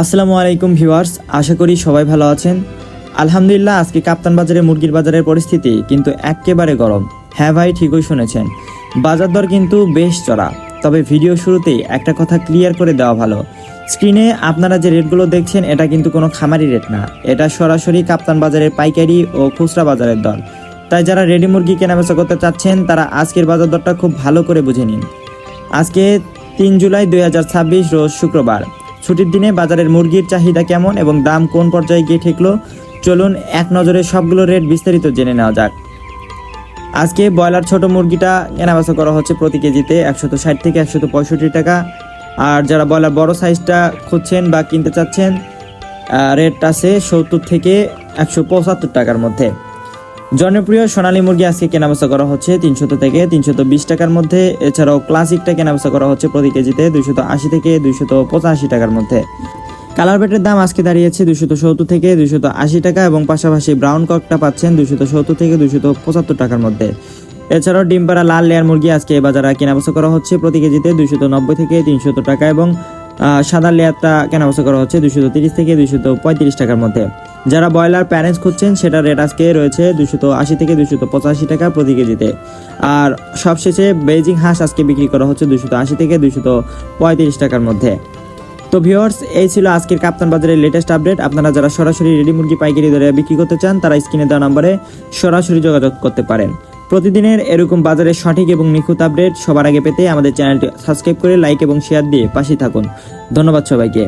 আসসালামু আলাইকুম ভিউয়ার্স, আশা করি সবাই ভালো আছেন। আলহামদুলিল্লাহ, আজকে কাপ্তান বাজারে মুরগির বাজারের পরিস্থিতি কিন্তু একেবারে গরম। হ্যাঁ ভাই, ঠিকই শুনেছেন, বাজার দর কিন্তু বেশ চড়া। তবে ভিডিও শুরুতেই একটা কথা ক্লিয়ার করে দেওয়া ভালো, স্ক্রিনে আপনারা যে রেটগুলো দেখছেন এটা কিন্তু কোনো খামারি রেট না, এটা সরাসরি কাপ্তান বাজারের পাইকারি ও খুচরা বাজারের দর। তাই যারা রেডি মুরগি কেনাবেচা করতে চাচ্ছেন তারা আজকের বাজার দরটা খুব ভালো করে বুঝে নিন। আজকে 3 জুলাই 2026 রোজ শুক্রবার। ছুটির দিনে বাজারের মুরগির চাহিদা কেমন এবং দাম কোন পর্যায়ে গিয়ে ঠেকলো, চলুন এক নজরে সবগুলো রেট বিস্তারিত জেনে নেওয়া যাক। আজকে ব্রয়লার ছোট মুরগিটা কেনাবেচা করা হচ্ছে প্রতি কেজিতে 160 থেকে 165 টাকা। আর যারা ব্রয়লার বড় সাইজটা খুঁজছেন বা কিনতে চাচ্ছেন, রেট আছে 70 থেকে 175 টাকার মধ্যে। জনপ্রিয় সোনালী মুরগি আজকে কেনাবেচা করা হচ্ছে 300 থেকে 320 টাকার মধ্যে। এছাড়াও ক্লাসিকটা কেনাবেচা করা হচ্ছে প্রতি কেজিতে 280 থেকে 285 টাকার মধ্যে। কালার বেটের দাম আজকে দাঁড়িয়েছে 270 থেকে 280 টাকা এবং পাশাপাশি ব্রাউন ককটা পাচ্ছেন 270 থেকে 275 টাকার মধ্যে। এছাড়াও ডিম পাড়া লাল লেয়ার মুরগি আজকে বাজারে কেনাবেচা করা হচ্ছে প্রতি কেজিতে 290 থেকে 300 টাকা এবং সাদা লেয়ারটা কেনাবেচা করা হচ্ছে 230 থেকে 235 টাকার মধ্যে। যারা ব্রয়লার প্যারেন্টস খুঁজছেন সেটার রেট আজকে রয়েছে 280 থেকে 285 টাকা প্রতি কেজিতে। আর সবশেষে বেজিং হাঁস আজকে বিক্রি করা হচ্ছে 280 থেকে 235 টাকার মধ্যে। তো ভিউয়ার্স, এই ছিল আজকের কাপ্তান বাজারের লেটেস্ট আপডেট। আপনারা যারা সরাসরি রেডি মুরগি পাইকারি দরে বিক্রি করতে চান তারা স্ক্রিনে দেওয়া নম্বরে সরাসরি যোগাযোগ করতে পারেন। প্রতিদিনের এরকম বাজারের সঠিক এবং নিখুঁত আপডেট সবার আগে পেতে আমাদের চ্যানেলটি সাবস্ক্রাইব করে লাইক এবং শেয়ার দিয়ে পাশে থাকুন। ধন্যবাদ সবাইকে।